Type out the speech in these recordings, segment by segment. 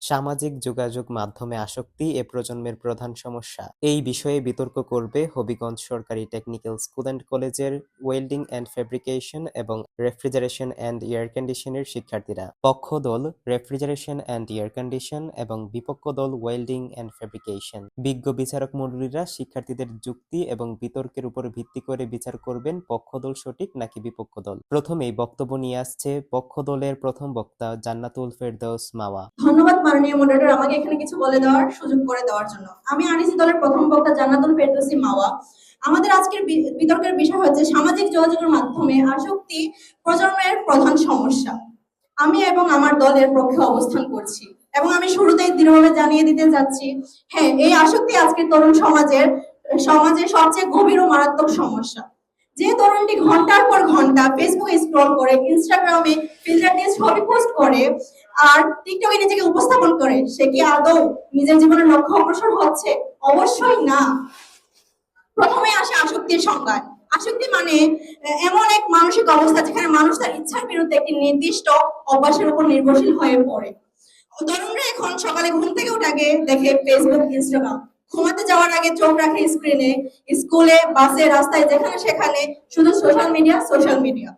সামাজিক যোগাযোগ মাধ্যমে আসক্তি এ প্রজন্মের প্রধান সমস্যা। এই বিষয়ে বিতর্ক করবে হবিগঞ্জ সরকারি টেকনিক্যাল স্কুল অ্যান্ড কলেজের ওয়েল্ডিং অ্যান্ড ফেব্রিকেশন এবং রেফ্রিজারেশন অ্যান্ড এয়ার কন্ডিশনের শিক্ষার্থীরা। পক্ষ দল রেফ্রিজারেশন অ্যান্ড এয়ার কন্ডিশন এবং বিপক্ষ দল ওয়েল্ডিং অ্যান্ড ফেব্রিকেশন। বিজ্ঞ বিচারক মণ্ডলীরা শিক্ষার্থীদের যুক্তি এবং বিতর্কের উপর ভিত্তি করে বিচার করবেন পক্ষ দল সঠিক নাকি বিপক্ষ দল। প্রথমেই বক্তব্য নিয়ে আসছে পক্ষ দলের প্রথম বক্তা জান্নাতুল ফেরদৌস মাওয়া। ধন্যবাদ মাননীয় মডারেটর, আমাকে এখানে কিছু বলে দেওয়ার সুযোগ করে দেওয়ার জন্য। আমি আনিসি দলের প্রথম বক্তা জান্নাতুল ফেরদৌসি মাওয়া। আমাদের আজকের বিতর্কের বিষয় হচ্ছে সামাজিক যোগাযোগের মাধ্যমে আসক্তি প্রজন্মের প্রধান সমস্যা। আমি এবং আমার দলের পক্ষে অবস্থান করছি এবং আমি শুরুতেই দৃঢ়ভাবে জানিয়ে দিতে যাচ্ছি, হ্যাঁ, এই আসক্তি আজকের তরুণ সমাজের সবচেয়ে গভীর ও মারাত্মক সমস্যা। যে তরুণটি ঘন্টার পর ঘন্টা ফেসবুকে স্ক্রল করে, ইনস্টাগ্রামে ফিল্টার দিয়ে ছবি পোস্ট করে আর টিকটকে নিজেকে উপস্থাপন করে, সে কি আদৌ নিজের জীবনের লক্ষ্য অগ্রসর হচ্ছে? অবশ্যই না। প্রথমে আসে আসক্তির সংজ্ঞা। আসক্তি মানে এমন এক মানসিক অবস্থা যেখানে মানুষ তার ইচ্ছার বিরুদ্ধে একটি নির্দিষ্ট অভ্যাসের উপর নির্ভরশীল হয়ে পড়ে। তরুণরা এখন সকালে ঘুম থেকে উঠে আগে দেখে ফেসবুক, ইনস্টাগ্রাম, ঘুমাতে যাওয়ার আগে চোখ রাখে স্ক্রিনে, স্কুলে, বাসে, রাস্তায়, যেখানে সেখানে শুধু সোশ্যাল মিডিয়া।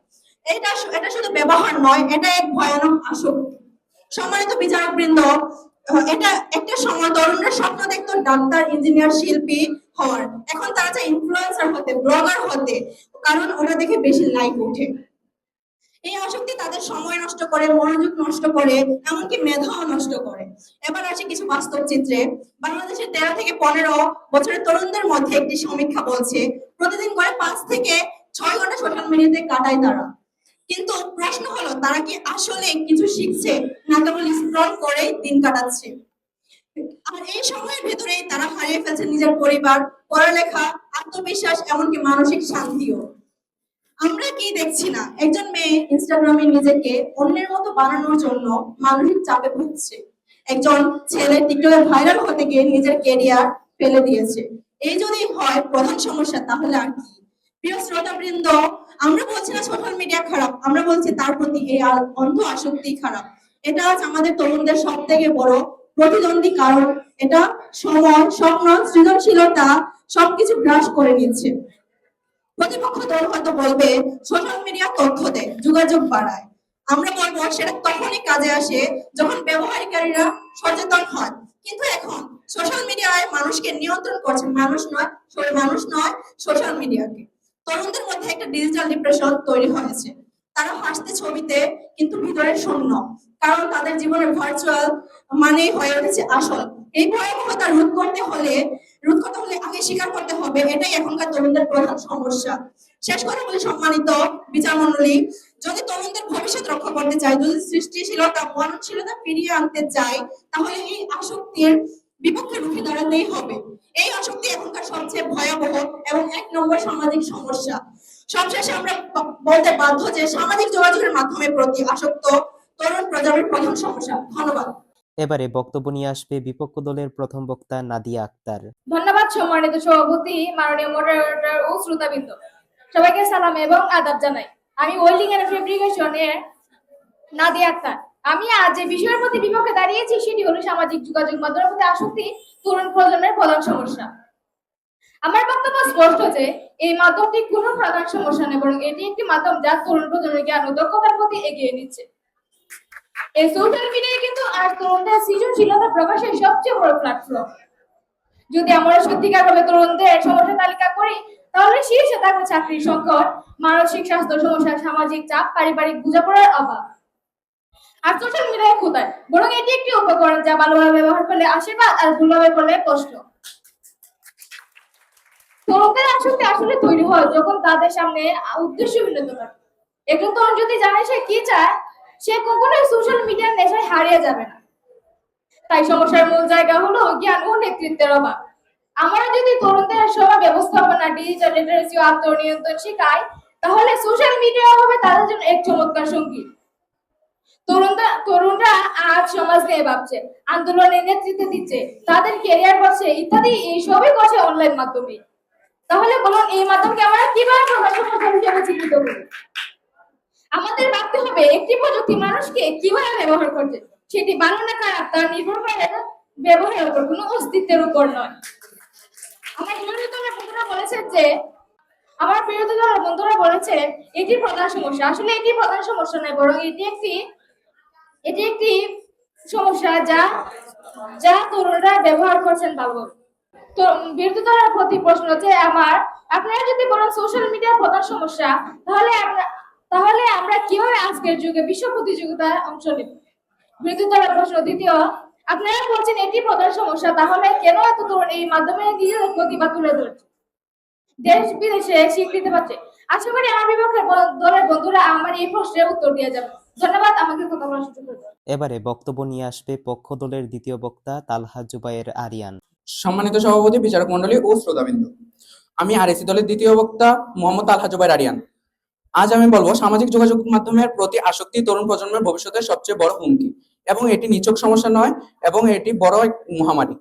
এটা শুধু ব্যবহার নয়, এটা এক ভয়ানক আসক্তি। সম্মানিত বিচারক বৃন্দ, এটা একটা সময় তরুণরা স্বপ্ন দেখতো ডাক্তার, ইঞ্জিনিয়ার, শিল্পী হওয়ার। এখন তারা চায় ইনফ্লুয়েন্সার হতে, ব্লগার হতে, কারণ ওরা দেখে বেশি লাইক ওঠে। এই আসক্তি তাদের সময় নষ্ট করে, মনোযোগ নষ্ট করে, এমনকি মেধাও নষ্ট করে। এবার আসে কিছু বাস্তব চিত্রে। বাংলাদেশের 13 থেকে 15 বছরের তরুণদের মধ্যে একটি সমীক্ষা বলছে প্রতিদিন করে 5 থেকে 6 ঘন্টা সোশ্যাল মিডিয়াতে কাটায় তারা। কিন্তু প্রশ্ন হলো, তারা কি আসলে কিছু শিখছে না কেবল স্ক্রল করে দিন কাটাচ্ছে? আর এই সময়ের ভেতরেই তারা হারিয়ে ফেলছে নিজের পরিবার, পড়ালেখা, আত্মবিশ্বাস, এমনকি মানসিক শান্তিও। আমরা কি দেখছি না, একজন মেয়ে ইনস্টাগ্রামে নিজেকে অন্যের মতো বানানোর জন্য মানসিক চাপে ভুগছে। একজন ছেলে টিকটকে ভাইরাল হতে গিয়ে নিজের ক্যারিয়ার ফেলে দিয়েছে। এই যদি হয় প্রধান সমস্যা, তাহলে আর কি? প্রিয় শ্রোতাবৃন্দ, আমরা বলছি না সোশ্যাল মিডিয়া খারাপ, আমরা বলছি তার প্রতি এই অন্ধ আসক্তি খারাপ। এটা আজ আমাদের তরুণদের সব থেকে বড় প্রতিদ্বন্দ্বী, কারণ এটা সময়, স্বপ্ন, সৃজনশীলতা সবকিছু গ্রাস করে নিচ্ছে। প্রতিপক্ষ দল হয়তো বলবে সোশ্যাল মিডিয়া তথ্য দেয়, যোগাযোগ বাড়ায়। আমরা বলবো সেটা তখনই কাজে আসে যখন ব্যবহারকারীরা সচেতন হয়। কিন্তু এখন সোশ্যাল মিডিয়ায় মানুষকে নিয়ন্ত্রণ করছে মানুষ নয়, সোশ্যাল মিডিয়াকে। তরুণদের মধ্যে একটা ডিজিটাল ডিপ্রেশন তৈরি হয়েছে। তারা হাসতে ছবিতে কিন্তু ভিতরে শূন্য, কারণ তাদের জীবনের ভার্চুয়াল মানে হয়ে উঠেছে আসল। এই ভয়াবহতা রোধ করতে হলে আগে স্বীকার করতে হবে এটাই এখনকার তরুণদের প্রধান সমস্যা। শেষ কথা বলি, সম্মানিত বিচার মন্ডলী, যদি তরুণদের ভবিষ্যৎ রক্ষা করতে চাই, যদি সৃষ্টিশীলতা, মননশীলতা ফিরিয়ে আনতে চাই, তাহলে এই আসক্তির বিপক্ষে রুখে দাঁড়াতেই হবে। এই আসক্তি এখনকার সবচেয়ে ভয়াবহ এবং 1 নম্বর সামাজিক সমস্যা। সবশেষে আমরা বলতে বাধ্য যে সামাজিক যোগাযোগের মাধ্যমে প্রতি আসক্ত তরুণ প্রজন্মের প্রধান সমস্যা। ধন্যবাদ। এবারে বক্তব্য নিয়ে আসবে বিপক্ষ দলের প্রথম বক্তা নাদিয়া আক্তার। ধন্যবাদ সম্মানিত সভাপতি, মাননীয় মডারেটর ও শ্রোতাবৃন্দ, সবাইকে সালাম এবং আদাব জানাই। আমি ওয়েল্ডিং এন্ড ফেব্রিকেশন এর নাদিয়া আক্তার। আমি আজ যে বিষয়ের প্রতি বিপক্ষে দাঁড়িয়েছি সেটি হলো সামাজিক যোগাযোগ মাধ্যমের প্রতি আসক্তি তরুণ প্রজন্মের প্রধান সমস্যা। আমার বক্তব্য স্পষ্ট যে এই মাধ্যমটি কোনো প্রধান সমস্যা নয়, বরং এটি একটি মাধ্যম যা তরুণ প্রজন্মের জ্ঞান ও দক্ষতার প্রতি এগিয়ে নিচ্ছে। এই সোশ্যাল মিডিয়া কিন্তু আজ তরুণদের সৃজনশীলতা প্রকাশের সবচেয়ে বড় প্ল্যাটফর্ম। যদি আমরা সত্যিকারভাবে তরুণদের সমস্যা তালিকা করি, তাহলে শীর্ষে থাকবে চাকরির সংকট, মানসিক স্বাস্থ্য সমস্যা, সামাজিক চাপ, পারিবারিক বোঝাপড়ার অভাব। আর সোশ্যাল মিডিয়ায় কোথায়, বরং এটি একটি উপকরণ যা ভালোভাবে ব্যবহার করলে আশীর্বাদ আর ভুলভাবে করলে কষ্ট। তরুণদের আসক্তি আসলে তৈরি হয় যখন তাদের সামনে উদ্দেশ্যহীনতা থাকে। একজন তরুণ যদি জানে সে কি চায়, সে কখনোই সোশ্যাল মিডিয়ার নেশায় হারিয়ে যাবে না। তাই সমস্যার মূল জায়গা হলো জ্ঞান ও নেতৃত্বের অভাব। আমরা যদি তরুণদের সময় ব্যবস্থাপনা, ডিজিটাল লিটারেসি ও আত্মনিয়ন্ত্রণ শেখাই, তাহলে সোশ্যাল মিডিয়া হবে তাদের জন্য এক চমৎকার সঙ্গী। তরুণরা আজ সমাজ নিয়ে ভাবছে, আন্দোলনের নেতৃত্ব দিচ্ছে, তাদের ক্যারিয়ার করছে ইত্যাদি, এই সবই করছে অনলাইন মাধ্যমে। তাহলে বলুন, এই মাধ্যমকে আমরা কিভাবে প্রধান সমস্যা হিসেবে চিহ্নিত করি? আমাদের ভাবতে হবে একটি প্রযুক্তি মানুষকে কিভাবে ব্যবহার করছে, সেটি ভালো না খারাপ তা নির্ভর করে ব্যবহারের উপর, কোনো অস্তিত্বের উপর নয়। আমার বিরোধী দলের বন্ধুরা বলেছেন যে আমার বিরোধী দলের বন্ধুরা বলেছে এটি প্রধান সমস্যা। আসলে এটি প্রধান সমস্যা নয়, বরং এটি একটি সমস্যা যা যা তরুণরা ব্যবহার করছেন ভালোভাবে। তো বিরোধী দলের প্রতি প্রশ্ন হচ্ছে আপনারা যদি বলেন সোশ্যাল মিডিয়ার প্রধান সমস্যা, তাহলে আমরা কিভাবে আজকের যুগে বিশ্ব প্রতিযোগিতায় অংশ নেব? বিরোধী দলের প্রশ্ন দ্বিতীয়, আপনারা বলছেন এটি প্রধান সমস্যা, তাহলে কেন এত তরুণ এই মাধ্যমে নিজেদের প্রতিভা তুলে ধরছে, দেশ বিদেশে স্বীকৃতি পাচ্ছে? আশা করি আমার বিপক্ষের দলের বন্ধুরা আমার এই প্রশ্নের উত্তর দিয়ে যাবে। ধন্যবাদ আমাকে কথা বলার সুযোগ করে দেওয়ার জন্য। এবারে বক্তব্য নিয়ে আসবে পক্ষ দলের দ্বিতীয় বক্তা তালহা জুবায়ের আরিয়ান। সম্মানিত সভাপতি, বিচারক মন্ডলী ও শ্রোতাবৃন্দ, আমি আরএসি দলের দ্বিতীয় বক্তা মোহাম্মদ তালহা জুবায়ের আরিয়ান। আজ আমি বলবো সামাজিক যোগাযোগ মাধ্যমের প্রতি আসক্তি তরুণ প্রজন্মের ভবিষ্যতের সবচেয়ে বড় হুমকি, এবং এটি নিছক সমস্যা নয়, এবং এটি বড় এক মহামারী,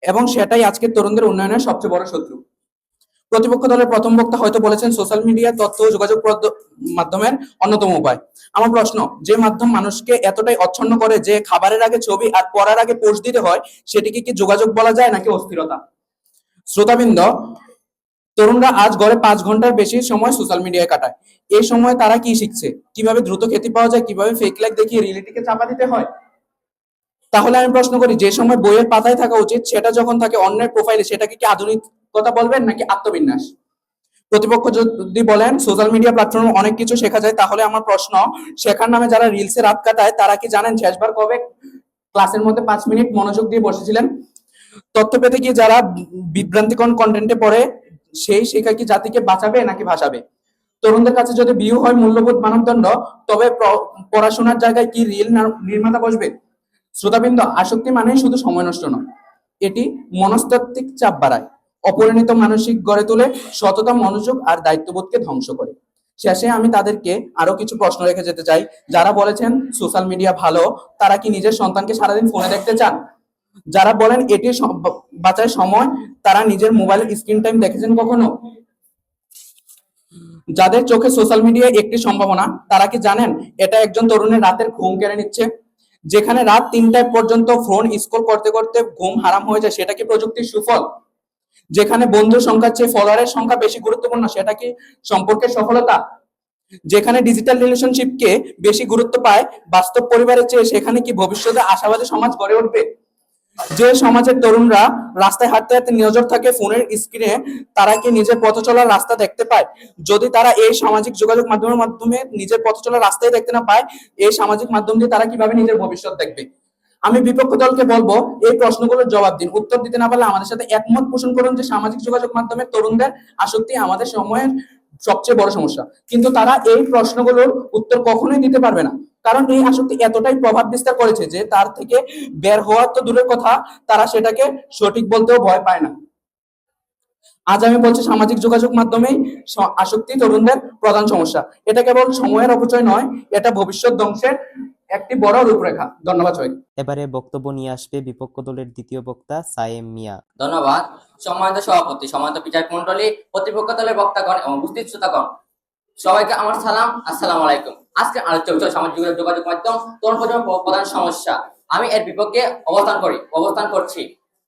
এবং সেটাই আজকের তরুণদের উন্নয়নের সবচেয়ে বড় শত্রু। প্রতিপক্ষ দলের প্রথম বক্তা হয়তো বলেছেন সোশ্যাল মিডিয়া তথ্য ও যোগাযোগ মাধ্যমের অন্যতম উপায়। আমার প্রশ্ন, যে মাধ্যম মানুষকে এতটাই অচ্ছন্ন করে যে খাবারের আগে ছবি আর পড়ার আগে পোস্ট দিতে হয়, সেটিকে কি যোগাযোগ বলা যায় নাকি অস্থিরতা? শ্রোতাবৃন্দ, তরুণরা আজ গড়ে 5 ঘন্টার বেশি সময় সোশ্যাল মিডিয়ায় কাটায়। এই সময় তারা কি শিখছে? কিভাবে দ্রুত খ্যাতি পাওয়া যায়, কিভাবে ফেক লাইক দেখিয়ে রিয়েলিটিকে চাপা দিতে হয়। তাহলে আমি প্রশ্ন করি, যে সময় বইয়ের পাতায় থাকা উচিত সেটা যখন থাকে অন্যের প্রোফাইলে, সেটাকে কি আধুনিকতা বলবেন নাকি আত্মবিন্যাস? প্রতিপক্ষ যদি বলেন সোশ্যাল মিডিয়া প্ল্যাটফর্মে অনেক কিছু শেখা যায়, তাহলে আমার প্রশ্ন, শেখার নামে যারা রিলসে রাত কাটায় তারা কি জানেন শেষবার কবে ক্লাসের মধ্যে 5 মিনিট মনোযোগ দিয়ে বসেছিলেন? তথ্য পেতে গিয়ে যারা বিভ্রান্তিকর কন্টেন্টে পড়ে, সেই শেখা কি জাতিকে বাঁচাবে নাকি ভাসাবে? তরুণদের কাছে যদি ভিউ হয় মূল্যবোধ মানদণ্ড, তবে পড়াশোনার জায়গায় কি রিল নির্মাতা বসবে? শ্রোতাবৃন্দ, আসক্তি মানে শুধু সময় নষ্ট নয়, এটি মনস্তাত্ত্বিক চাপ বাড়ায়, অপরিণত মানসিক গড়ে তোলে, সততা, মনোযোগ আর দায়িত্ববোধকে ধ্বংস করে। শেষে আমি তাদেরকে আরো কিছু প্রশ্ন রেখে যেতে চাই। যারা বলেছেন সোশ্যাল মিডিয়া ভালো, তারা কি নিজের সন্তানকে সারাদিন ফোনে দেখতে চান? যারা বলেন এটি বাঁচায় সময়, তারা নিজের মোবাইলের স্ক্রিন টাইম দেখেছেন কখনো? যাদের চোখে সোশ্যাল মিডিয়া একটি সম্ভাবনা, তারা কি জানেন এটা একজন তরুণের রাতের ঘুম কেড়ে নিচ্ছে? যেখানে রাত 3টায় পর্যন্ত ফোন স্ক্রল করতে করতে ঘুম হারাম হয়ে যায়, সেটা কি প্রযুক্তির সুফল? যেখানে বন্ধুর সংখ্যার চেয়ে ফলোয়ারের সংখ্যা বেশি গুরুত্বপূর্ণ, সেটা কি সম্পর্কের সফলতা? যেখানে ডিজিটাল রিলেশনশিপকে বেশি গুরুত্ব পায় বাস্তব পরিবারের চেয়ে, সেখানে কি ভবিষ্যতে আশাবাদী সমাজ গড়ে উঠবে? যে সমাজের তরুণরা রাস্তায় হাঁটতে হাঁটতে নজর থাকে ফোনের স্ক্রিনে, তারা কি নিজের পথ চলার রাস্তা দেখতে পায়? যদি তারা এই সামাজিক যোগাযোগ মাধ্যমের মাধ্যমে নিজের পথ চলার রাস্তায় দেখতে না পায়, এই সামাজিক মাধ্যম দিয়ে তারা কিভাবে নিজের ভবিষ্যৎ দেখবে? আমি বিপক্ষ দলকে বলবো, এই প্রশ্নগুলোর জবাব দিন। উত্তর দিতে না পারলে আমাদের সাথে একমত পোষণ করুন যে সামাজিক যোগাযোগ মাধ্যমে তরুণদের আসক্তি আমাদের সময়ের সবচেয়ে বড় সমস্যা। কিন্তু তারা এই প্রশ্নগুলোর উত্তর কখনোই দিতে পারবে না, কারণ এই আসক্তি এতটাই প্রভাব বিস্তার করেছে যে তার থেকে বের হওয়ার তো দূরের কথা, তারা সেটাকে সঠিক বলতেও ভয় পায় না। আজ আমি বলছি সামাজিক যোগাযোগ মাধ্যমেই আসক্তি তরুণদের প্রধান সমস্যা। এটা কেবল সময়ের অপচয় নয়, এটা ভবিষ্যৎ ধ্বংসের একটি বড় রূপরেখা। ধন্যবাদ সবাইকে। এবারে বক্তব্য নিয়ে আসবে বিপক্ষ দলের দ্বিতীয় বক্তা সায়েম মিয়া। ধন্যবাদ। সম্মানিত সভাপতি, সম্মানিত বিচারক মন্ডলী, প্রতিপক্ষ দলের বক্তাগণ এবং উপস্থিত শ্রোতাগণ, সবাইকে আমার সালাম, আসসালামু আলাইকুম। আজকে আলোচ্য বিষয় সামাজিক যোগাযোগ মাধ্যম তরুণ প্রজন্মের প্রধান সমস্যা। আমি এর বিপক্ষে অবস্থান করছি।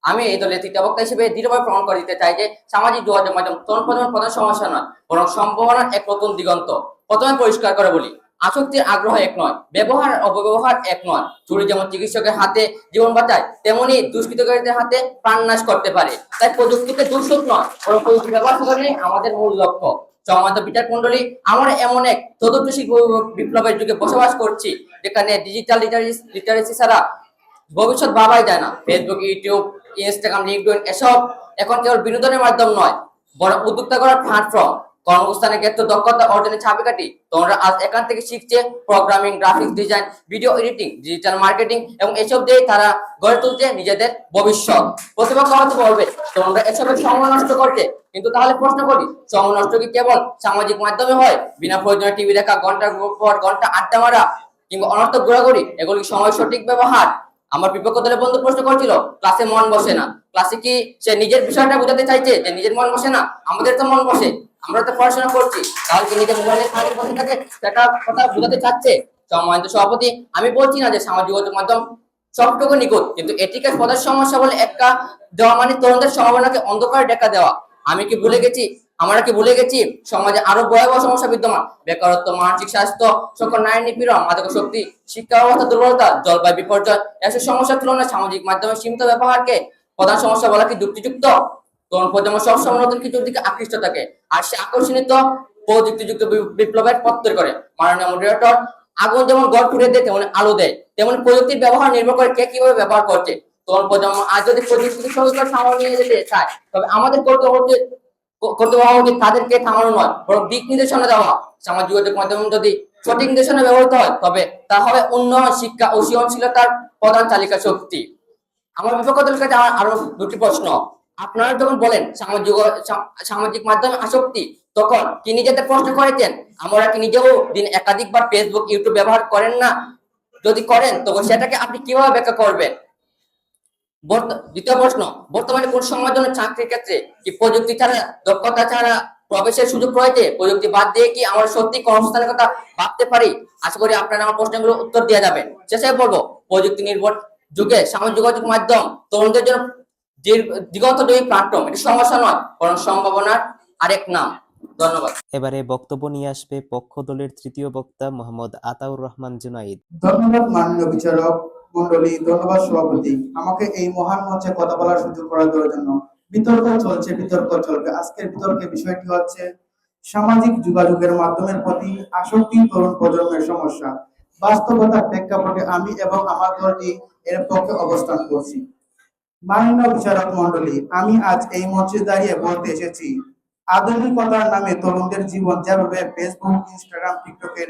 আমি এই দলের তৃতীয় বক্তা হিসেবে দৃঢ়ভাবে প্রমাণ করে দিতে চাই যে সামাজিক যোগাযোগ মাধ্যম তরুণ প্রজন্মের প্রধান সমস্যা নয়, বরং সম্ভাবনার এক নতুন দিগন্ত। প্রথমে পরিষ্কার করে বলি, আসক্তির আগ্রহ এক নয়, ব্যবহার অপব্যবহার এক নয়। ছুরি যেমন চিকিৎসকের হাতে জীবন বাঁচায়, তেমনি দুষ্কৃতকারীদের হাতে প্রাণনাশ করতে পারে। তাই প্রযুক্তিকে দূষক নয়, বরং প্রযুক্তি ব্যবহার করাই আমাদের মূল লক্ষ্য। সম্মানিত বিচারক মন্ডলী, আমরা এমন এক চতুর্থ শিল্প বিপ্লবের যুগে বসবাস করছি, যেখানে ডিজিটাল লিটারেসি ছাড়া ভবিষ্যৎ ভাবাই যায় না। ফেসবুক, ইউটিউব, ইনস্টাগ্রাম, লিঙ্কডইন এসব এখন কেবল বিনোদনের মাধ্যম নয়, বরং উদ্যোক্তা করার প্ল্যাটফর্ম। কর্মস্থানের ক্ষেত্রে দক্ষতা অর্জনের চাবিকাঠি। তোমরা আজ এখান থেকে শিখছে programming, graphics design, video editing, digital marketing, এবং এসব দিয়ে তারা গড়ে তুলছে নিজেদের ভবিষ্যৎ। প্রতিপক্ষ হয়তো বলবে তোমরা এসবের সময় নষ্ট করছে, কিন্তু তাহলে প্রশ্ন করি, সময় নষ্ট কি কেবল সামাজিক মাধ্যমে হয়? বিনা প্রয়োজনে টিভি দেখা, ঘন্টার পর ঘন্টা আড্ডা মারা কিংবা অনর্থক ঘোরাঘুরি, এগুলি সময় সঠিক ব্যবহার? আমার বিপক্ষ দলের বন্ধু প্রশ্ন করছিল ক্লাসে মন বসে না। ক্লাসে কি সে নিজের বিষয়টা বোঝাতে চাইছে যে নিজের মন বসে না? আমাদের তো মন বসে, আমরা তো পড়াশোনা করছি। তাহলে কি নিজের মোবাইলে খালি বসে থাকে সেটা কথা বোঝাতে চাচ্ছে? সম্মানিত সভাপতি, আমি বলছি না যে সামাজিক যোগাযোগ মাধ্যম সবটুকু নিখুঁত, কিন্তু এটিকে প্রধান সমস্যা বলে একটা দেওয়া মানে তরুণদের সম্ভাবনাকে অন্ধকারে দেখা দেওয়া। আমরা কি ভুলে গেছি সমাজে আরো ভয়াবহ সমস্যা বিদ্যমান? বেকারত্ব, মানসিক স্বাস্থ্য, সকল নারী নিপীড়ন, মাদক শক্তি, শিক্ষা ব্যবস্থা দুর্বলতা, জলবায়ু বিপর্যয়, এসব সমস্যার তুলনায় সামাজিক মাধ্যমের সীমিত ব্যবহারকে প্রধান সমস্যা বলা কি যুক্তিযুক্ত? তরুণ প্রজন্ম সবসময় নতুন কিছুর দিকে আকৃষ্ট থাকে, আর সে আকর্ষণিত প্রযুক্তিযুক্ত বিপ্লবের পথ তৈরি করে। মাননীয় মডারেটর, আগুন যেমন গড় তুলে দেয় তেমন আলো দেয়, তেমন প্রযুক্তির ব্যবহার নির্ভর করে কে কিভাবে ব্যবহার করছে। তরুণ প্রজন্ম আজ যদি প্রযুক্তির সঙ্গে সামনে নিয়ে যেতে চায়, তবে আমাদের কর্তব্য তাদেরকে থামানো নয়, বরং দিক নির্দেশনা দেওয়া। সামাজিক যোগাযোগ মাধ্যম যদি সঠিক নির্দেশনা ব্যবহৃত হয়, তবে তা হবে উন্নয়ন, শিক্ষা ও সৃজনশীলতার প্রধান চালিকা শক্তি। আমার বিপক্ষ দলের কাছে আমার আরো দুটি প্রশ্ন। আপনারা যখন বলেন সামাজিক মাধ্যমে আসক্তি, তখন কি নিজেদের প্রশ্ন করেছেন আমরা কি নিজেও দিন একাধিকবার ফেসবুক, ইউটিউব ব্যবহার করেন না? যদি করেন, তখন সেটাকে আপনি কিভাবে ব্যাখ্যা করবেন? দ্বিতীয় প্রশ্ন, বর্তমানে কোন সময়ের জন্য চাকরির ক্ষেত্রে কি প্রযুক্তি ছাড়া, দক্ষতা ছাড়া প্রবেশের সুযোগ রয়েছে? প্রযুক্তি বাদ দিয়ে কি আমরা সত্যি কর্মসংস্থানের কথা ভাবতে পারি? আশা করি আপনারা আমার প্রশ্নগুলো উত্তর দিয়ে যাবেন। শেষে বলবো, প্রযুক্তি নির্ভর যুগে সামাজিক যোগাযোগ মাধ্যম তরুণদের জন্য দিগন্তজয়ী প্ল্যাটফর্ম। এটি সমস্যা নয়, বরং সম্ভাবনার আরেক নাম। ধন্যবাদ। এবারে বক্তব্য নিয়ে আসবে পক্ষ দলের তৃতীয় বক্তা মোহাম্মদ আতাউর রহমান জুনাইদ। ধন্যবাদ মাননীয় বিচারক মন্ডলী, ধন্যবাদ সভাপতি, আমাকে এই মহান মঞ্চে কথা বলার সুযোগ করে দেওয়ার জন্য। বিতর্ক চলছে, বিতর্ক চলবে। আজকের বিতর্কের বিষয়টি হচ্ছে সামাজিক যোগাযোগের মাধ্যমের প্রতি আসক্তি তরুণ প্রজন্মের সমস্যা। বাস্তবতার প্রেক্ষাপটে আমি এবং আমার দলটি এর পক্ষে অবস্থান করছি। মাননীয় বিচারক মন্ডলী, আমি আজ এই মঞ্চে দাঁড়িয়ে বলতে এসেছি, আধুনিকতার নামে তরুণদের জীবন যেভাবে ফেসবুক, ইনস্টাগ্রাম, টিকটকের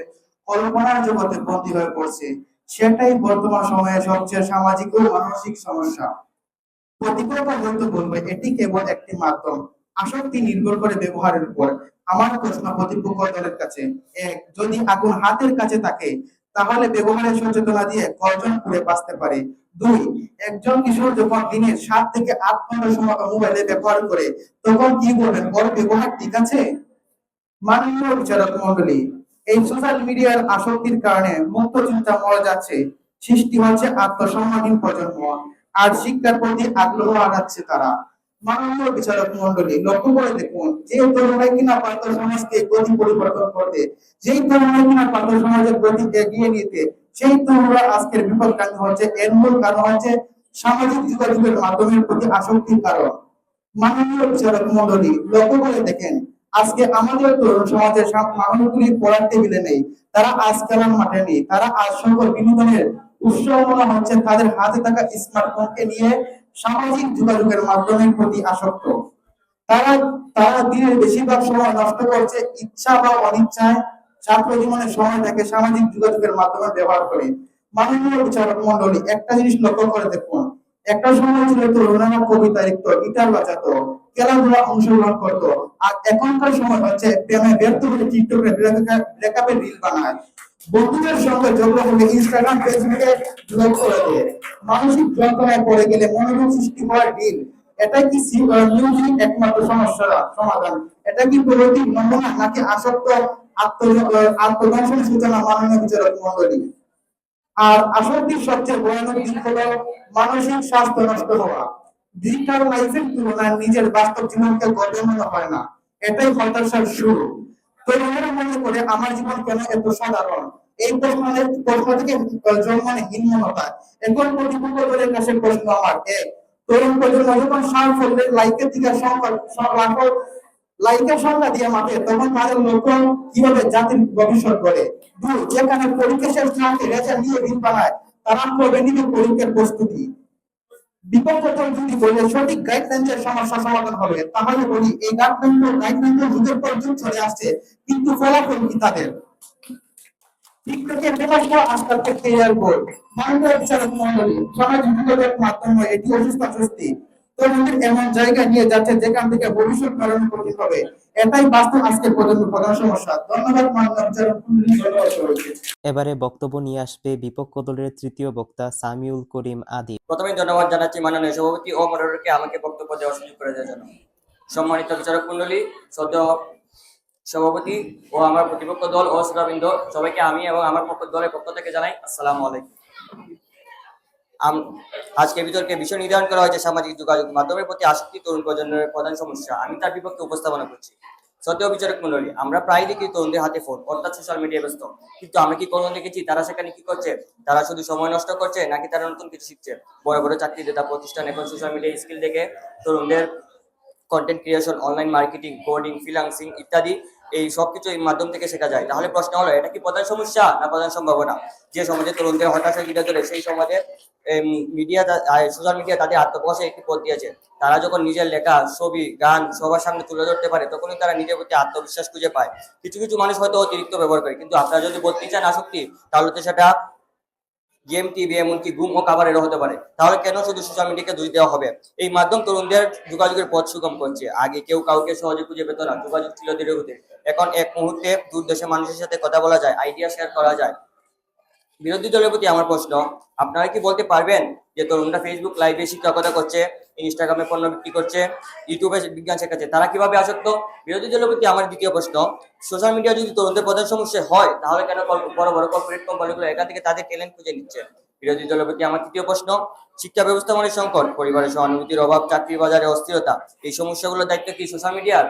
কল্পনার জগতে বন্দী হয়ে পড়ছে, সেটাই বর্তমান সময়ে সবচেয়ে সামাজিক ও মানসিক সমস্যা। প্রতিপক্ষ হয়তো বলবে এটি কেবল একটি মাধ্যম, আসক্তি নির্ভর করে ব্যবহারের উপর। আমার প্রশ্ন প্রতিপক্ষ দলের কাছে, এক, যদি আগুন হাতের কাছে থাকে, তাহলে ব্যবহারের সচেতনা দিয়ে কয়জন করে বাঁচতে পারে? দুই, একজন কিশোর যখন দিনে 7 থেকে 8 ঘন্টা সময় মোবাইলে ব্যবহার করে, তখন কি বলবেন, ওর ব্যবহার ঠিক আছে? মাননীয় বিচারক মন্ডলী, এই সোশ্যাল মিডিয়ার আসক্তির কারণে মুক্ত চিন্তা মরে যাচ্ছে, সৃষ্টি হচ্ছে আত্মসম্মানহীন প্রজন্ম, আর শিক্ষার প্রতি আগ্রহ হারাচ্ছে তারা। মাননীয় বিচারক মন্ডলী, লক্ষ্য করে দেখুন, যে তরুণরা কিনা পারত সমাজকে গতি পরিবর্তন করতে, যেই তরুণরা কিনা পারত সমাজের গতি এগিয়ে নিতে, সেই তরুণরা আজকের বিপদগামী হচ্ছে। এর মূল কারণ হচ্ছে সামাজিক যোগাযোগের মাধ্যমের প্রতি আসক্তির কারণ। মাননীয় বিচারক মন্ডলী, লক্ষ্য করে দেখেন, আজকে আমাদের তরুণ সমাজের মানুষগুলি পড়ার টেবিলে নেই, তারা আজ খেলার মাঠে নেই, তারা আজ সকল বিনোদনের উৎস মনে হচ্ছে তাদের হাতে থাকা স্মার্টফোনকে নিয়ে সামাজিক যোগাযোগের মাধ্যমের প্রতি আসক্ত। তারা তারা দিনের বেশিরভাগ সময় নষ্ট করছে ইচ্ছা বা অনিচ্ছায়, ছাত্র জীবনের সময়টাকে সামাজিক যোগাযোগের মাধ্যমে ব্যবহার করে। মাননীয় বিচারক মন্ডলী, একটা জিনিস লক্ষ্য করে দেখুন, একটা সময় ছিল তরুণরা কবিতা লিখতো, গিটার বাজাতো, খেলাধুলা অংশগ্রহণ করতো, আর এখনকার সময় হচ্ছে প্রেমে ব্যর্থ হলে টিকটকে ব্রেকআপের রিল বানায়, বন্ধুদের সঙ্গে ঝগড়া হলে ইনস্টাগ্রাম, ফেসবুকে ব্লগ করে দেয়, মানসিক যন্ত্রণায় পড়ে গেলে মনোরোগ সৃষ্টি হওয়ার রিল। এটা কি মিউজিক একমাত্র সমস্যার সমাধান? এটা কি প্রগতির নমুনা, নাকি আসক্ত আত্মধ্বংসের সূচনা? মাননীয় বিচারক মন্ডলী, আর আসক্তির সবচেয়ে ভয়ানক দিক হলো মানসিক স্বাস্থ্য নষ্ট হওয়া। ডিজিটাল লাইফের তুলনায় নিজের বাস্তব জীবনকে গড়ে মনে হয় না, এটাই হতাশার শুরু। তরুণেরা মনে করে আমার জীবন কেন এত সাধারণ, এই প্রশ্ন থেকে জন্মানে হীনমনতা। এখন প্রতিপক্ষ দলের কাছে প্রশ্ন আমার, এক, তরুণ প্রজন্ম যখন সাফল্যের লাইকের দিকে লাইকের সংখ্যা দিয়ে মাপে, তখন তাদের লক্ষ্য কিভাবে জাতির ভবিষ্যৎ গড়ে? দুই, যেখানে পরীক্ষা শেষ না হতে রেজাল্ট নিয়ে দিন বানায়, তারা কবে নিবে পরীক্ষার প্রস্তুতি? বিপক্ষ দল যদি বলে সঠিক গাইডলাইনের সমস্যা সমাধান হবে, তাহলে বলি এই গাইডলাইন যুগের পর যুগ চলে আসছে, কিন্তু ফলাফল কি তাদের? টিকটকের বিকল্প আজকালকে ক্যারিয়ার বোর্ড। মাননীয় বিচারক মন্ডলী, সামাজিক যোগাযোগের মাধ্যমে এটি অসুস্থি তরুণদের এমন জায়গায় নিয়ে যাচ্ছে যেখান থেকে ভবিষ্যৎ গড়ানো কঠিন হবে। এটাই বাস্তব আজকের প্রধান সমস্যা। ধন্যবাদ মাননীয় বিচারক মন্ডলী, ধন্যবাদ সবাইকে। এবারে বক্তব্য নিয়ে আসবে বিপক্ষ দলের তৃতীয় বক্তা সামিউল করিম আদিব। প্রথমে ধন্যবাদ জানাচ্ছি মাননীয় সভাপতি ও মডারেটরকে আমাকে বক্তব্য দেওয়ার সুযোগ করে দেওয়ার জন্য। সম্মানিত বিচারক মণ্ডলী, শ্রদ্ধেয় সভাপতি ও আমার প্রতিপক্ষ দল ও শ্রোতাবৃন্দ, সবাইকে আমি এবং আমার দলের পক্ষ থেকে জানাই আসসালামু আলাইকুম। আজকে বিতর্কে বিষয় নির্ধারণ করা হয়েছে সামাজিক যোগাযোগ মাধ্যমের প্রতি আসক্তি তরুণ প্রজন্মের প্রধান সমস্যা। আমি তার বিপক্ষে উপস্থাপনা করছি। সত্য বিচারক মন্ডলী, আমরা প্রায় দেখি তরুণদের হাতে ফোন, অর্থাৎ সোশ্যাল মিডিয়া ব্যস্ত। কিন্তু আমরা কি কখনো দেখেছি তারা সেখানে কি করছে? তারা শুধু সময় নষ্ট করছে নাকি তারা নতুন কিছু শিখছে? বড় বড় চাকরিদাতা প্রতিষ্ঠান এখন সোশ্যাল মিডিয়া স্কিল দেখে তরুণদের content creation, online marketing, coding, freelancing ইত্যাদি এই সবকিছু এই মাধ্যম থেকে শেখা যায়। তাহলে প্রশ্ন হলো, এটা কি প্রধান সমস্যা না প্রধান সম্ভাবনা? যে সমাজে তরুণদের হতাশা ঘিরে ধরে, সেই সমাজে মিডিয়া, সোশ্যাল মিডিয়া তাদের আত্মপ্রকাশের একটি পথ দিয়েছে। তারা যখন নিজের লেখা, ছবি, গান সবার সামনে তুলে ধরতে পারে, তখনই তারা নিজের প্রতি আত্মবিশ্বাস খুঁজে পায়। কিছু কিছু মানুষ হয়তো অতিরিক্ত ব্যবহার করে, কিন্তু আপনারা যদি বলতে চান আসক্তি, তাহলে তো সেটা গেম, টিভি, এমনকি ঘুম ও খাবারেরও হতে পারে। তাহলে কেন শুধু সোশ্যাল মিডিয়াকে দোষ দেওয়া হবে? এই মাধ্যম তরুণদের যোগাযোগের পথ সুগম করছে। আগে কেউ কাউকে সহজে খুঁজে পেত না, যোগাযোগ ছিল ধীরে ধীরে। এখন এক মুহূর্তে দূর দেশের মানুষের সাথে কথা বলা যায়, আইডিয়া শেয়ার করা যায়। বিরোধী দলের প্রতি আমার প্রশ্ন, আপনারা কি বলতে পারবেন যে তরুণরা ফেসবুক লাইভে শিক্ষকতা করছে, ইনস্টাগ্রামে পণ্য বিক্রি করছে, ইউটিউবে বিজ্ঞান শেখাচ্ছে, তারা কিভাবে আসক্ত? বিরোধী দলের প্রতি আমার দ্বিতীয় প্রশ্ন, সোশ্যাল মিডিয়া যদি তরুণদের প্রধান সমস্যা হয়, তাহলে কেন বড় বড় কর্পোরেট কোম্পানিগুলো এখান থেকে তাদের ট্যালেন্ট খুঁজে নিচ্ছে? বিরোধী দলের প্রতি আমার তৃতীয় প্রশ্ন, শিক্ষা ব্যবস্থাপনার সংকট, পরিবারের সহানুভূতির অভাব, চাকরির বাজারে অস্থিরতা, এই সমস্যাগুলোর দায়িত্ব কি সোশ্যাল মিডিয়ার?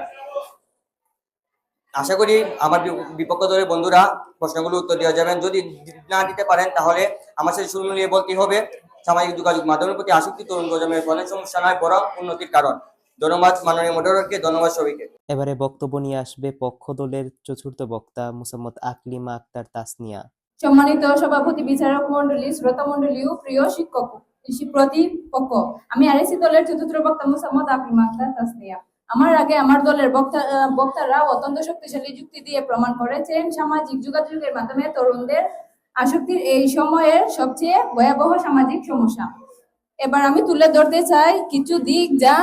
আশা করি আমার বিপক্ষ দলের বন্ধুরা প্রশ্নগুলো উত্তর দেওয়া যাবেন। যদি না দিতে পারেন, তাহলে আমার সাথে সুর মিলিয়ে বলতে হবে, সামাজিক যোগাযোগ মাধ্যমের প্রতি আসক্তি তরুণ প্রজন্মের প্রধান সমস্যা নয়, বরং উন্নতির কারণ। ধন্যবাদ মাননীয় মডারেটরকে, ধন্যবাদ সবাইকে। এবারে বক্তব্য নিয়ে আসবে পক্ষ দলের চতুর্থ বক্তা মোসাম্মদ আকলিমা আক্তার তাসনিয়া। সম্মানিত সভাপতি, বিচারক মন্ডলী, শ্রোতা মন্ডলী ও প্রিয় শিক্ষক প্রতিপক্ষ, আমি আরএসি দলের চতুর্থ বক্তা মোসাম্মদ আকলিমা আক্তার তাসনিয়া। আমার আগে আমার দলের বক্তারা অত্যন্ত শক্তিশালী যুক্তি দিয়ে প্রমাণ করেছেন সামাজিক যোগাযোগের মাধ্যমে তরুণদের আসক্তির এই সময়ের সবচেয়ে ভয়াবহ সামাজিক সমস্যা। এবার আমি তুলে ধরতে চাই কিছু দিক যা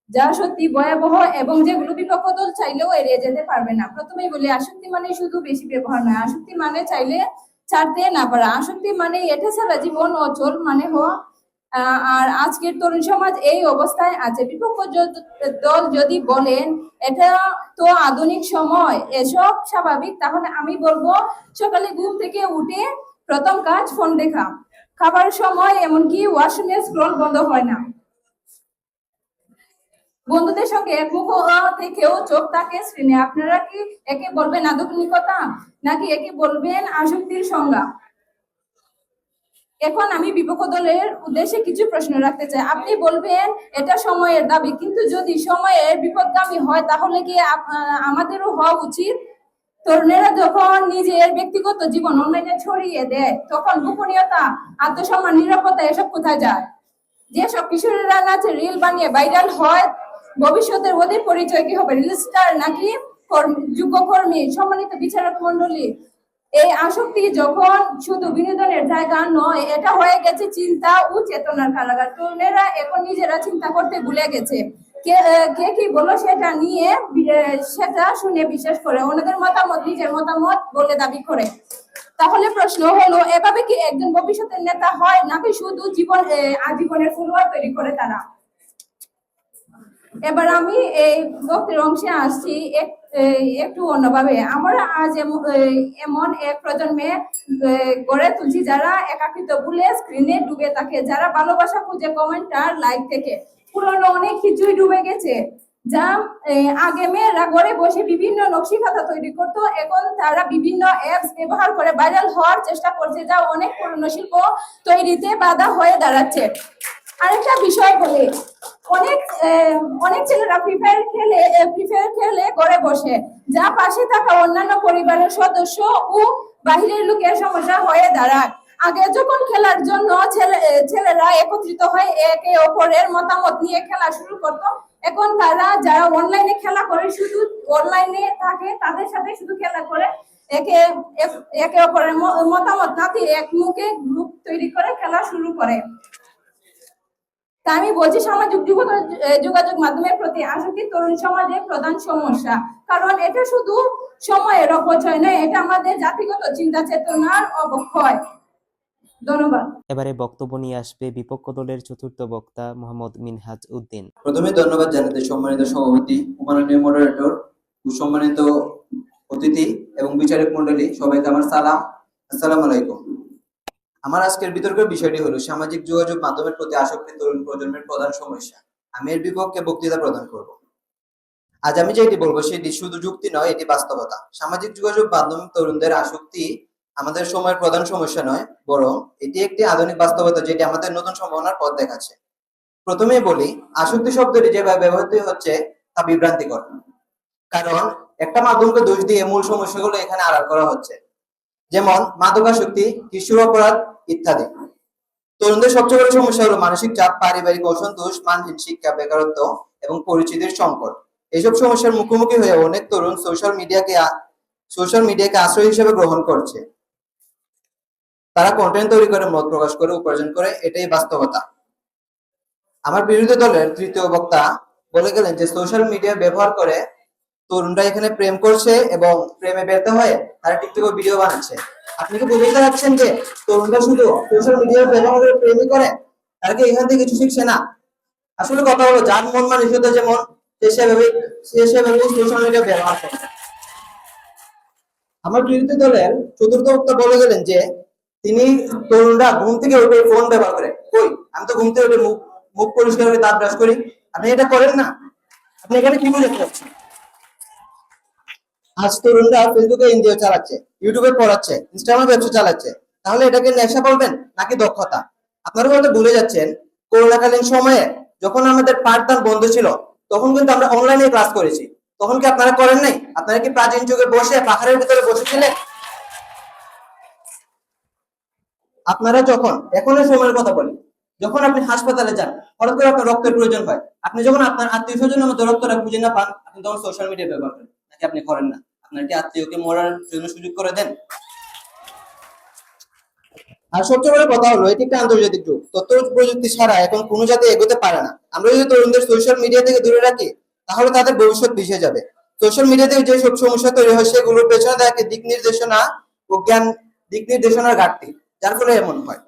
যা সত্যি ভয়াবহ এবং যেগুলো বিপক্ষ দল চাইলেও এড়িয়ে যেতে পারবে না। প্রথমেই বলি, আসক্তি মানে শুধু বেশি ব্যবহার নয়। আসক্তি মানে চাইলে ছাড়তে না পারা। আসক্তি মানে এটা ছাড়া জীবন অচল মানে হওয়া। আর আজকের তরুণ সমাজ এই অবস্থায় আছে। বিপক্ষ দল যদি বলেন এটা তো আধুনিক সময়, এসব স্বাভাবিক, তাহলে আমি বলবো সকালে ঘুম থেকে উঠে প্রথম কাজ ফোন দেখা, খাবার সময় এমনকি ওয়াশরুমে স্ক্রল বন্ধ হয় না, বন্ধুদের সঙ্গে একমুখ থেকেও চোখ থাকে স্ক্রিনে। আপনারা কি একে বলবেন আধুনিকতা নাকি একে বলবেন আসক্তির সংজ্ঞা? এখন আমি বিপক্ষ দলের উদ্দেশ্যে কিছু প্রশ্ন রাখতে চাই। আপনি বলবেন এটা সময়ের দাবি, কিন্তু যদি সময়ের বিপদগামী হয়, তাহলে কি আমাদেরও হওয়া উচিত? তরুণেরা যখন নিজের ব্যক্তিগত জীবন অনলাইনে ছড়িয়ে দেয়, তখন গোপনীয়তা, আত্মসম্মান, নিরাপত্তা এসব কোথায় যায়? যেসব কিশোরীরা নাচে রিল বানিয়ে ভাইরাল হয়, ভবিষ্যতের ওদের পরিচয় কি হবে? রিল স্টার নাকি যোগ্য কর্মী? সম্মানিত বিচারক মন্ডলী, এই আসক্তি যখন শুধু বিনোদনের জায়গা নয়, এটা হয়ে গেছে চিন্তা ও চেতনার কারাগার। তরুণেরা এখন নিজেরা চিন্তা করতে ভুলে গেছে। কে কি বলো সেটা নিয়ে সেটা শুনে বিশ্বাস করে, অন্যদের মতামত নিজের মতামত বলে দাবি করে। তাহলে প্রশ্ন হলো, এভাবে কি একজন ভবিষ্যতের নেতা হয় নাকি শুধু আজীবনের ফুলওয়ার তৈরি করে তারা? এবার আমি এই বক্তৃতার অংশে আসছি একটু অন্যভাবে। আমরা আজ এমন এক প্রজন্মে গড়ে তুলছি যারা একাকিত্ব ভুলে স্ক্রিনে ডুবে থাকে, যারা ভালোবাসা খুঁজে কমেন্ট আর লাইক থেকে। পুরনো অনেক কিছুই ডুবে গেছে। যা আগে মেয়েরা ঘরে বসে বিভিন্ন নকশি খাতা তৈরি করতো, এখন তারা বিভিন্ন অ্যাপস ব্যবহার করে ভাইরাল হওয়ার চেষ্টা করছে, যা অনেক পুরনো শিল্প তৈরিতে বাধা হয়ে দাঁড়াচ্ছে। আরেকটা বিষয় বলি, অনেক ছেলেরা ফ্রি ফায়ার খেলে ঘরে বসে, যা পাশে থাকা অন্যান্য পরিবারের সদস্য ও বাহিরের লোকের সমস্যা হয়ে দাঁড়ায়। আগে যখন খেলার জন্য ছেলেরা একত্রিত হয়ে একে অপরের মতামত নিয়ে খেলা শুরু করত, এখন তারা যারা অনলাইনে খেলা করে, শুধু অনলাইনে থাকে, তাদের সাথে শুধু খেলা করে, একে অপরের মতামত না দিয়ে এক মুখে গ্রুপ তৈরি করে খেলা শুরু করে। তা আমি বলছি, সামাজিক যোগাযোগ মাধ্যমের প্রতি আসক্তি তরুণ সমাজের প্রধান সমস্যা। কারণ এটা শুধু সময়ের অপচয় নয়, এটা আমাদের জাতিগত চিন্তা চেতনার অবক্ষয়। ধন্যবাদ। এবারে বক্তব্য নিয়ে আসবে বিপক্ষ দলের চতুর্থ বক্তা মোহাম্মদ মিনহাজ উদ্দিন। প্রথমে ধন্যবাদ জানাতে সম্মানিত সভাপতি, মাননীয় মডারেটর ও সম্মানিত অতিথি এবং বিচারক মণ্ডলী, সবাইকে আমার সালাম। আসসালামু আলাইকুম। আমার আজকের বিতর্কের বিষয়টি হলো সামাজিক যোগাযোগ মাধ্যমের প্রতি আসক্তি তরুণ প্রজন্মের প্রধান সমস্যা। আমি এর বিপক্ষে বক্তৃতা প্রদান করব। আজ আমি যেটি বলবো সেটি শুধু যুক্তি নয়, এটি বাস্তবতা। সামাজিক যোগাযোগ মাধ্যম তরুণদের আসক্তি আমাদের সময়ের প্রধান সমস্যা নয়, বরং এটি একটি আধুনিক বাস্তবতা যেটি আমাদের নতুন সম্ভাবনার পথ দেখাচ্ছে। প্রথমেই বলি, আসক্তি শব্দটি যেভাবে ব্যবহৃত হচ্ছে তা বিভ্রান্তিকর। কারণ একটা মাধ্যমকে দোষ দিয়ে মূল সমস্যাগুলো এখানে আড়াল করা হচ্ছে, যেমন মাদকাসক্তি, কিশোর অপরাধ ইত্যাদি। তরুণদের সবচেয়ে বড় সমস্যা হলো মানসিক চাপ, পারিবারিক অসন্তোষ, মানহীন শিক্ষা, বেকারত্ব এবং পরিচিতির সংকট। এইসব সমস্যার মুখোমুখি হয়ে অনেক তরুণ সোশ্যাল মিডিয়াকে আশ্রয় হিসেবে গ্রহণ করছে। তারা কন্টেন্ট তৈরি করে, মত প্রকাশ করে, উপার্জন করে, এটাই বাস্তবতা। আমার বিরোধী দলের তৃতীয় বক্তা বলে গেলেন যে সোশ্যাল মিডিয়া ব্যবহার করে তরুণরা এখানে প্রেম করছে এবং প্রেমে ব্যর্থ হয়ে তারা টিকটকে ভিডিও বানাচ্ছে। আপনি কি বুঝতে পারছেন যে তরুণরা শুধু সোশ্যাল মিডিয়া ব্যবহার করে প্রেমই করে, তারা কি এখান থেকে কিছু শিখছে না? আসলে কথা হলো, যার মন মানসিকতা যেমন সে সেভাবে সোশ্যাল মিডিয়া ব্যবহার করে। আমার বিরোধী দলের চতুর্থ বক্তা বলে গেলেন যে তরুণরা ঘুম থেকে উঠে ফোন ব্যবহার করে। কই, আমি তো ঘুম থেকে উঠে মুখ পরিষ্কার করে দাঁত ব্রাশ করি, আপনি এটা করেন না? আপনি এখানে কি বুঝতে পারছেন? আজ তরুণরা ফেসবুকে এনজিও চালাচ্ছে, ইউটিউবে পড়াচ্ছে, ইনস্টাগ্রামে ব্যবসা চালাচ্ছে। তাহলে এটাকে নেশা বলবেন নাকি দক্ষতা? আপনারা হয়তো ভুলে যাচ্ছেন, করোনাকালীন সময়ে যখন আমাদের পাঠদান বন্ধ ছিল, তখন কিন্তু আমরা অনলাইনে ক্লাস করেছি। তখন কি আপনারা করেন নাই? আপনারা কি প্রাচীন যুগে বসে পাহাড়ের ভিতরে বসেছিলেন? আপনারা এখনের সময়ের কথা বলি, যখন আপনি হাসপাতালে যান, হঠাৎ করে আপনার রক্তের প্রয়োজন হয়, আপনি যখন আপনার আত্মীয় স্বজনের মধ্যে রক্তটা খুঁজে না পান, আপনি তখন সোশ্যাল মিডিয়া ব্যবহার করেন, নাকি আপনি করেন না? আপনার কি আত্মীয়কে মরার জন্য সুযোগ করে দেন? আর সবচেয়ে বড় কথা হলো, এটি একটা আন্তর্জাতিক যুগ। তথ্য প্রযুক্তি ছাড়া এখন কোনো জাতি এগোতে পারে না। আমরা যদি তরুণদের সোশ্যাল মিডিয়া থেকে দূরে রাখি, তাহলে তাদের ভবিষ্যৎ পিছিয়ে যাবে। সোশ্যাল মিডিয়াতে যে সব সমস্যা তৈরি হয়, সেগুলোর পেছনে থাকে দিক নির্দেশনার ঘাটতি, যার ফলে এমন হয়।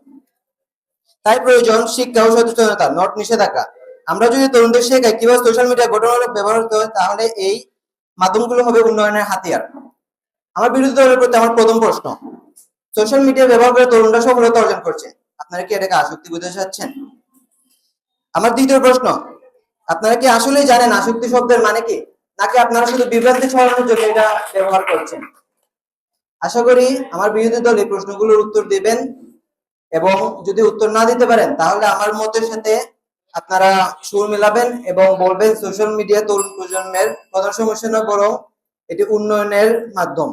তাই প্রয়োজন শিক্ষা ও সচেতনতা, নট নিষেধাজ্ঞা। আমরা যদি তরুণদের শেখাই কিভাবে সোশ্যাল মিডিয়া গঠনমূলক ব্যবহার করতে হয়, তাহলে এই মাধ্যমগুলো হবে উন্নয়নের হাতিয়ার। আমার বিরোধী দলের প্রতি আমার প্রথম প্রশ্ন, সোশ্যাল মিডিয়া ব্যবহার করে তরুণরা সফলতা অর্জন করছে, আপনারা কি এটাকে আসক্তি বুঝতে চাচ্ছেন? আমার দ্বিতীয় প্রশ্ন, আপনারা কি আসলেই জানেন আসক্তি শব্দের মানে কি, নাকি আপনারা শুধু বিভ্রান্তি ছড়ানোর জন্য এটা ব্যবহার করছেন? আশা করি আমার বিরোধী দল এই প্রশ্নগুলোর উত্তর দিবেন, এবং যদি উত্তর না দিতে পারেন তাহলে আমার মতের সাথে আপনারা সুর মিলাবেন এবং বলবেন সোশ্যাল মিডিয়া তরুণ প্রজন্মের প্রধান সমস্যা নয়, বরং এটি উন্নয়নের মাধ্যম।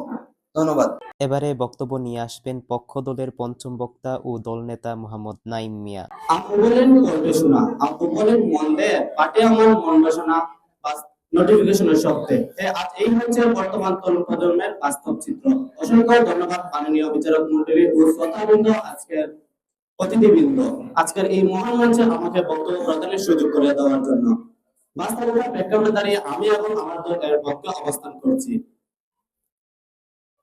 ধন্যবাদ। এবারে বক্তব্য নিয়ে আসবেন পক্ষ দলের পঞ্চম বক্তা ও দলনেতা মোহাম্মদ নাইম মিয়া। আপু বলেন করবে শোনা, আপু বলেন মন দে পাটে আমার মন বাসনা, নোটিফিকেশনের শব্দে। আজ এই হচ্ছে বর্তমান তরুণ প্রজন্মের বাস্তব চিত্র। অসংখ্য ধন্যবাদ মাননীয় বিচারক মন্ডলী ও শ্রোতাবৃন্দ, আজকের অতিথিবৃন্দ, আজকের এই মহান মঞ্চে আমাকে বক্তব্য প্রদানের সুযোগ করে দেওয়ার জন্য। বাস্তবতার প্রেক্ষাপটে দাঁড়িয়ে আমি এবং আমার দল এর পক্ষে অবস্থান করছি।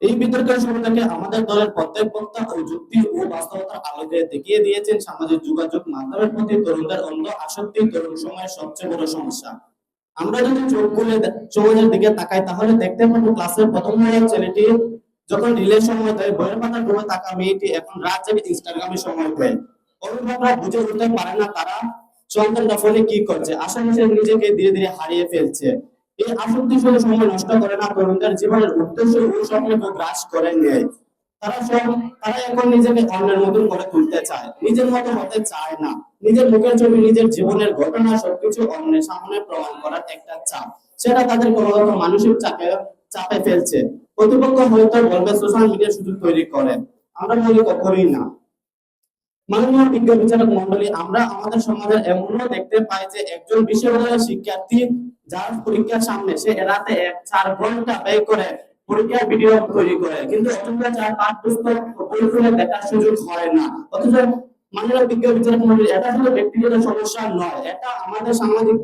এই বিতর্কের শুরু থেকে আমাদের দলের প্রত্যেক বক্তা ও যুক্তি ও বাস্তবতার আলোকে দেখিয়ে দিয়েছেন সামাজিক যোগাযোগ মাধ্যমের প্রতি তরুণদের অন্ধ আসক্তি তরুণ সময়ের সবচেয়ে বড় সমস্যা। আমরা যদি চোখ খুলে সমাজের দিকে তাকাই, তাহলে দেখতে পাবো ক্লাসের প্রথম ছেলেটি যখন রিলের সময় দেয়, বইয়ের পাতা ডুবে থাকা মেয়েটি এখন রাত জেগে ইনস্টাগ্রামে সময় দেয়। অভিভাবকরা বুঝে উঠতে পারে না তারা সন্তানরা ফলে কি করছে, আশেপাশে নিজেকে ধীরে ধীরে হারিয়ে ফেলছে। এই আসক্তি শুধু সময় নষ্ট করে না, তরুণদের জীবনের উদ্দেশ্য ও স্বপ্নকে গ্রাস করে নেয়। তারা এখন নিজেকে অন্যের মতন করে তুলতে চায়, নিজের মতো হতে চায় না। নিজের মুখের ছবি, নিজের জীবনের ঘটনা সবকিছু অন্যের সামনে প্রমাণ করার একটা চাপ, সেটা তাদের ক্রমাগত মানসিক চাপে ফেলছে। প্রতিপক্ষ হয়তো বলবে সোশ্যাল মিডিয়া শুধু তৈরি করে, আমরা মনে করি না। মাননীয় বিজ্ঞ বিচারক মন্ডলী, আমরা আমাদের সমাজে এমনও দেখতে পাই যে একজন বিশ্ববিদ্যালয়ের শিক্ষার্থী যার পরীক্ষার সামনে সে রাতে 4 ঘন্টা ব্যয় করে পরীক্ষার ভিডিও তৈরি করে, কিন্তু অথচ তার পাঠ্যপুস্তক বই খুলে দেখার সুযোগ হয় না। অথচ মাননীয় বিজ্ঞ বিচারক মন্ডলী, এটা শুধু ব্যক্তিগত সমস্যা নয়, এটা আমাদের সামাজিক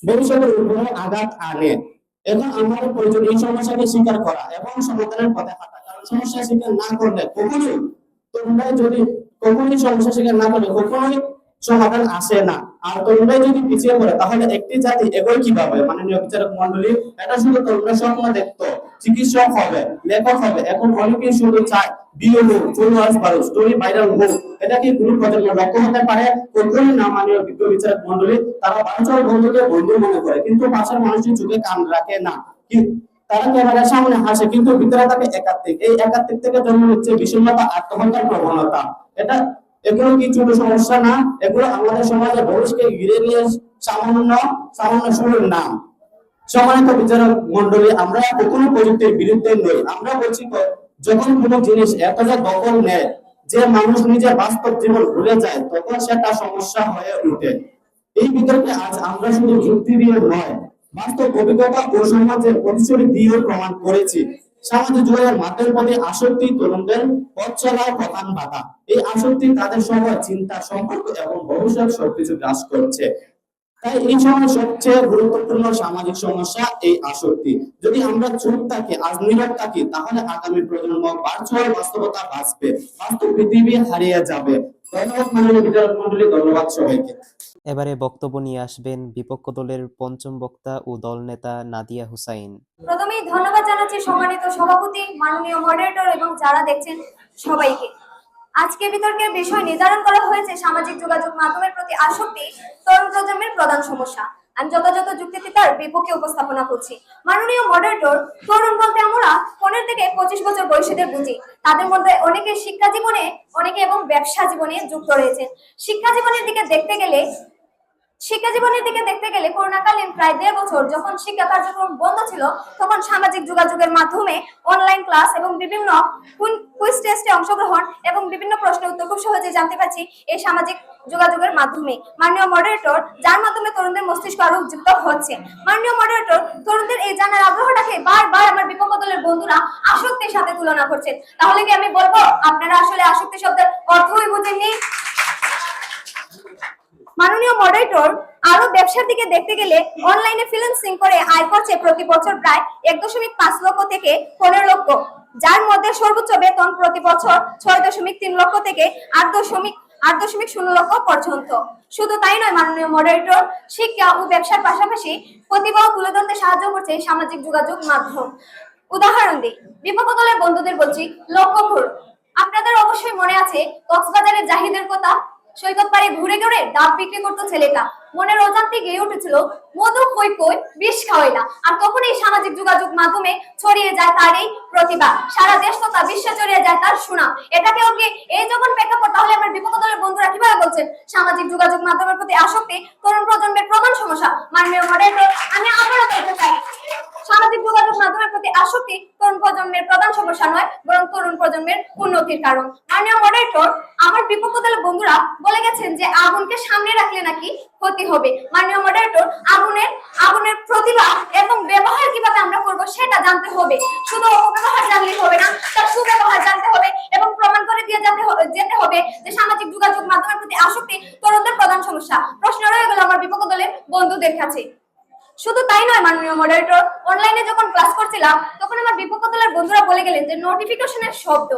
ভবিষ্যতের উপরে আঘাত আনে। এখন আমাদের প্রয়োজন এই সমস্যাকে স্বীকার করা এবং সমাধানের পথে হাঁটা। কারণ সমস্যা স্বীকার না করলে কখনোই সমস্যা স্বীকার না করলে কখনোই সমাধান আসে না। আর তরুণরাই যদি পিছিয়ে পড়ে, তাহলে একটি জাতি এগোয় কিভাবে? মাননীয় বিচারক মন্ডলী, এটা শুধু তরুণরা স্বপ্ন দেখতো, চিকিৎসক হবে, লেখক হবে। এখন অনেকেই শুধু চায় ভিউ হোক, ফলোয়ার্স বাড়ুক, স্টোরি ভাইরাল হোক। এটা কি কোনো প্রজন্মের লক্ষ্য হতে পারে? কখনোই না। মাননীয় বিজ্ঞ বিচারক মন্ডলী, তারা বাঞ্ছল বন্ধুকে বন্ধু মনে করে, কিন্তু পাশের মানুষের চোখে কান রাখে না। তারা ক্যামেরার সামনে হাসে, কিন্তু ভিতরে থাকে একাত্মিক। এই একাত্মিক থেকে জন্ম হচ্ছে বিষণ্ণতা, আত্মহত্যার প্রবণতা। এটা এগুলো কি ছোট সমস্যা না? এগুলো আমাদের সমাজে ভবিষ্যৎকে ঘিরে নিয়ে সামান্য সামান্য শুরুর নাম। সম্মানিত বিচারক মন্ডলী, আমরা কখনো প্রযুক্তির বিরুদ্ধে নই। আমরা বলছি যখন কোনো জিনিস এতটা দখল নেয় যে মানুষ নিজের বাস্তব জীবন ভুলে যায়, তখন সেটা সমস্যা হয়ে ওঠে। এই বিতর্কে আজ আমরা শুধু যুক্তি দিয়ে নয়, বাস্তব অভিজ্ঞতা ও সমাজের প্রতিশ্রুতি দিয়েও প্রমাণ করেছি সামাজিক যোগাযোগের মাধ্যমের প্রতি আসক্তি তরুণদের পথ চলার প্রধান বাধা। এই আসক্তি তাদের সময়, চিন্তা, সম্পর্ক এবং ভবিষ্যৎ সবকিছু গ্রাস করছে। তাই এই সময় সবচেয়ে গুরুত্বপূর্ণ সামাজিক সমস্যা এই আসক্তি। যদি আমরা চুপ থাকি, আজ নীরব থাকি, তাহলে আগামী প্রজন্ম ভার্চুয়াল বাস্তবতা বাঁচবে, বাস্তব পৃথিবী হারিয়ে যাবে। ধন্যবাদ মাননীয় বিচারক মন্ডলী, ধন্যবাদ সবাইকে। এবারে বক্তব্য নিয়ে আসবেন বিপক্ষ দলের পঞ্চম বক্তা ও দলনেতা নাদিয়া হুসাইন। প্রথমেই ধন্যবাদ জানাচ্ছি সম্মানিত সভাপতি, মাননীয় মডারেটর এবং যারা দেখছেন সবাইকে। আজকে বিতর্কের বিষয় নির্ধারণ করা হয়েছে সামাজিক যোগাযোগ মাধ্যমের প্রতি আসক্তি তরুণ প্রজন্মের প্রধান সমস্যা। আমি যথাযথ যুক্তিতে তার বিপক্ষে উপস্থাপনা করছি। মাননীয় মডারেটর, তরুণ বলতে আমরা 15 থেকে 25 বছর বয়সীদের বুঝি। তাদের মধ্যে অনেকে শিক্ষা জীবনে, অনেকে এবং ব্যবসা জীবনে যুক্ত রয়েছেন। শিক্ষা জীবনের দিকে দেখতে গেলে করোনাকালীন প্রায় 1.5 বছর যখন শিক্ষা কার্যক্রম বন্ধ ছিল, তখন সামাজিক যোগাযোগের মাধ্যমে অনলাইন ক্লাস এবং বিভিন্ন কুইজ টেস্টে অংশগ্রহণ এবং বিভিন্ন প্রশ্নের উত্তর খুব সহজে জানতে পারছি এই সামাজিক যোগাযোগের মাধ্যমে। মাননীয় মডারেটর, যার মাধ্যমে তরুণদের মস্তিষ্ক আরো উজ্জীবিত হচ্ছে। মাননীয় মডারেটর, তরুণদের এই জানার আগ্রহটাকে বারবার আমার বিপক্ষ দলের বন্ধুরা আসক্তির সাথে তুলনা করছেন। তাহলে কি আমি বলবো আপনারা আসলে আসক্তি শব্দের অর্থই বুঝেননি? মাননীয় মডারেটর, আরো ব্যবসার দিকে দেখতে গেলে অনলাইনে ফ্রিল্যান্সিং করে আয় করছে প্রতি বছর প্রায় 1.5 লক্ষ থেকে 15 লক্ষ, যার মধ্যে সর্বোচ্চ বেতন প্রতি বছর 6.3 লক্ষ থেকে 8.0 লক্ষ পর্যন্ত। শুধু তাই নয় মাননীয় মডারেটর, শিক্ষা ও ব্যবসার পাশাপাশি প্রতিভা তুলে ধরতে সাহায্য করছে সামাজিক যোগাযোগ মাধ্যম। উদাহরণ দিই, বিপক্ষ দলের বন্ধুদের বলছি, লক্ষ্য করুন। আপনাদের অবশ্যই মনে আছে কক্সবাজারের জাহিদের কথা। সৈকত পাড়ে ঘুরে ঘুরে ডাব বিক্রি করতো ছেলেটা। মনের অজান্তে গেয়ে উঠেছিল, মধু কই কই বিষ খাওয়াইলা। আর তখন এই সামাজিক যোগাযোগ মাধ্যমে ছড়িয়ে যায় তার এই প্রতিভা, সারা দেশ তথা বিশ্বে ছড়িয়ে যায় তার সুনাম। এটাকে ওকে এই যখন প্রেক্ষাপট, তাহলে আমার বিপক্ষ দলের বন্ধুরা কিভাবে বলছেন সামাজিক যোগাযোগ মাধ্যমের প্রতি আসক্তি তরুণ প্রজন্মের প্রধান সমস্যা? মাননীয় মডারেটর, আমি আবারও বলতে চাই, সামাজিক যোগাযোগ মাধ্যমের প্রতি আসক্তি তরুণ প্রজন্মের প্রধান সমস্যা নয়, বরং তরুণ প্রজন্মের উন্নতির কারণ। মাননীয় মডারেটর, আমার বিপক্ষ দলের বন্ধুরা বলে গেছেন যে আগুনকে সামনে রাখলে নাকি ক্ষতি হবে। মাননীয় মডারেটর, আগুনের প্রতিভা এবং ব্যবহার কিভাবে আমরা করব সেটা জানতে হবে। শুধু অপব্যবহার জানলে হবে না, তার সুব্যবহার জানতে হবে এবং প্রমাণ করে দিয়ে যেতে হবে যে সামাজিক যোগাযোগ মাধ্যমের প্রতি আসক্তি তরুণদের প্রধান সমস্যা। প্রশ্ন রয়ে গেল আমার বিপক্ষ দলের বন্ধুদের কাছে। শুধু তাই নয় মাননীয় মডারেটর, অনলাইনে যখন ক্লাস করছিলাম তখন আমার বিপক্ষ দলের বন্ধুরা বলে গেলেন যে নোটিফিকেশনের শব্দ।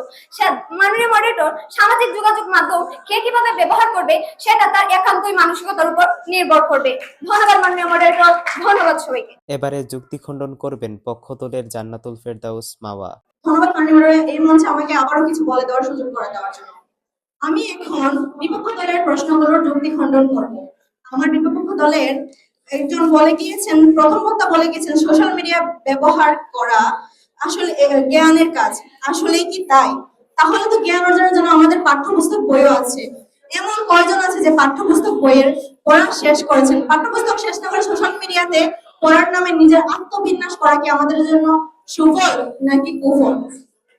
মাননীয় মডারেটর, সামাজিক যোগাযোগ মাধ্যম কে কিভাবে ব্যবহার করবে সেটা তার একান্তই মানসিকতার উপর নির্ভর করবে। ধন্যবাদ মাননীয় মডারেটর, ধন্যবাদ সবাইকে। এবারে যুক্তি খণ্ডন করবেন পক্ষ দলের জান্নাতুল ফেরদাউস মাওয়া। ধন্যবাদ মাননীয় মডারেটর, এই মঞ্চে আমাকে আবারও কিছু বলে দেওয়ার সুযোগ করে দেওয়ার জন্য। আমি এখন বিপক্ষ দলের প্রশ্নগুলোর যুক্তি খণ্ডন করব। আমার বিপক্ষ দলের একজন বলে গিয়েছেন, প্রথম বক্তা বলে গিয়েছেন সোশ্যাল মিডিয়া ব্যবহার করা আসলে জ্ঞানের কাজ। আসলে কি তাই? তাহলে তো জ্ঞান অর্জনের জন্য আমাদের পাঠ্যপুস্তক বইও আছে। এমন কয়জন আছে যে পাঠ্যপুস্তক বইয়ের পড়া শেষ করেছেন? পাঠ্যপুস্তক শেষ না করে সোশ্যাল মিডিয়াতে পড়ার নামে নিজের আত্মবিন্যাস করা কি আমাদের জন্য সুফল নাকি কুফল?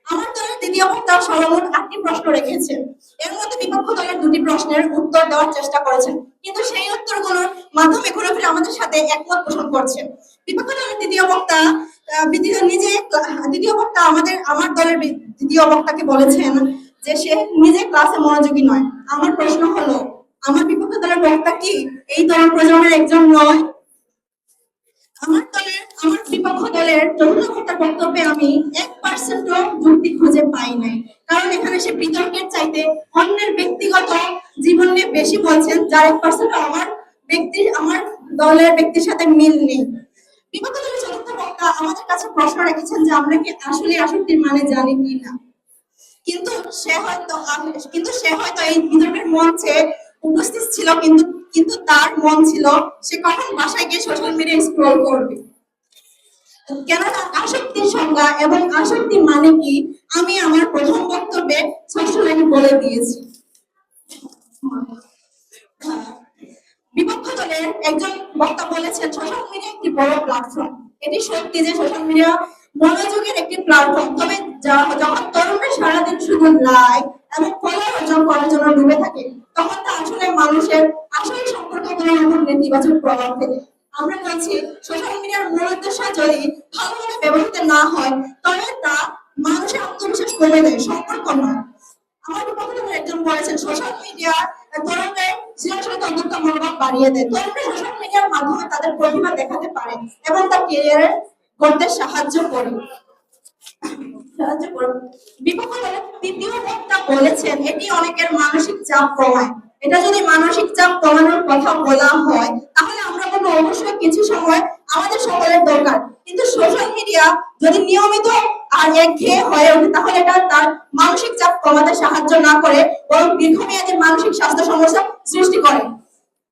আমার দলের দ্বিতীয় বক্তা সর্বমোট 8টি প্রশ্ন রেখেছেন। এর মধ্যে বিপক্ষ দলের 2টি প্রশ্নের উত্তর দেওয়ার চেষ্টা করেছেন, কিন্তু সেই উত্তরগুলোর মাধ্যমে ঘুরে আমাদের সাথে একমত পোষণ করছেন। বিপক্ষ দলের দ্বিতীয় বক্তা আমার দলের দ্বিতীয় বক্তাকে বলেছেন যে সে নিজে ক্লাসে মনোযোগী নয়। আমার প্রশ্ন হলো, আমার বিপক্ষ দলের বক্তা কি এই তরুণ প্রজন্মের একজন নয়? আমার বিপক্ষ দলের চতুর্থ বক্তার বক্তব্যে আমি 1% যুক্তি খুঁজে পাই নাই, কারণ এখানে সে বিতর্কের চাইতে অন্যের ব্যক্তিগত জীবন নিয়ে বেশি বলছেন, যার 1% আমার দলের ব্যক্তির সাথে মিল নেই। বিপক্ষ দলের চতুর্থ বক্তা আমাদের কাছে প্রশ্ন রেখেছেন যে আমরা কি আসলে আসক্তির মানে জানি কি না। কিন্তু সে হয়তো এই বিতর্কের মঞ্চে উপস্থিত ছিল, কিন্তু তার মন ছিল সে কখন বাসায় গিয়ে সোশ্যাল মিডিয়া স্ক্রল করবে। কেননা আসক্তির সংজ্ঞা এবং আসক্তি মানে কি আমি আমার প্রথম বক্তব্যে ষষ্ঠ লাইনে বলে দিয়েছি। বিপক্ষ দলের একজন বক্তা বলেছেন সোশ্যাল মিডিয়া একটি বড় প্ল্যাটফর্ম। এটি সত্যি যে সোশ্যাল মিডিয়া মনোযোগের একটি প্ল্যাটফর্ম, তবে যখন তরুণরা সারাদিন শুধু লাইক এবং ফলোয়ার অর্জন করার জন্য ডুবে থাকে তখন তা আসলে মানুষের আসল সম্পর্কগুলোর উপর নেতিবাচক প্রভাব ফেলে। আমরা বলছি সোশ্যাল মিডিয়ার মূল উদ্দেশ্য যদি ভালোভাবে ব্যবহৃত না হয় তবে তা মানুষের আত্মবিশ্বাস কমে দেয়, সম্পর্ক নয়। আমার বিপক্ষে একজন বলেছেন সোশ্যাল মিডিয়া তরুণদের সৃজনশীলতা উদ্যোক্তা মনোভাব বাড়িয়ে দেয়। তরুণরা সোশ্যাল মিডিয়ার মাধ্যমে তাদের প্রতিভা দেখাতে পারে এবং তা ক্যারিয়ারে করতে সাহায্য করে। বিপক্ষ দলের তৃতীয় বক্তা বলেছেন এটি অনেকের মানসিক চাপ কমায়। এটা যদি মানসিক চাপ কমানোর কথা বলা হয় তাহলে আমরা বলবো অবশ্যই কিছু সময় আমাদের সকলের দরকার, কিন্তু সোশ্যাল মিডিয়া যদি নিয়মিত আর একঘেয়ে হয়ে ওঠে তাহলে এটা তার মানসিক চাপ কমাতে সাহায্য না করে বরং দীর্ঘমেয়াদী মানসিক স্বাস্থ্য সমস্যা সৃষ্টি করে।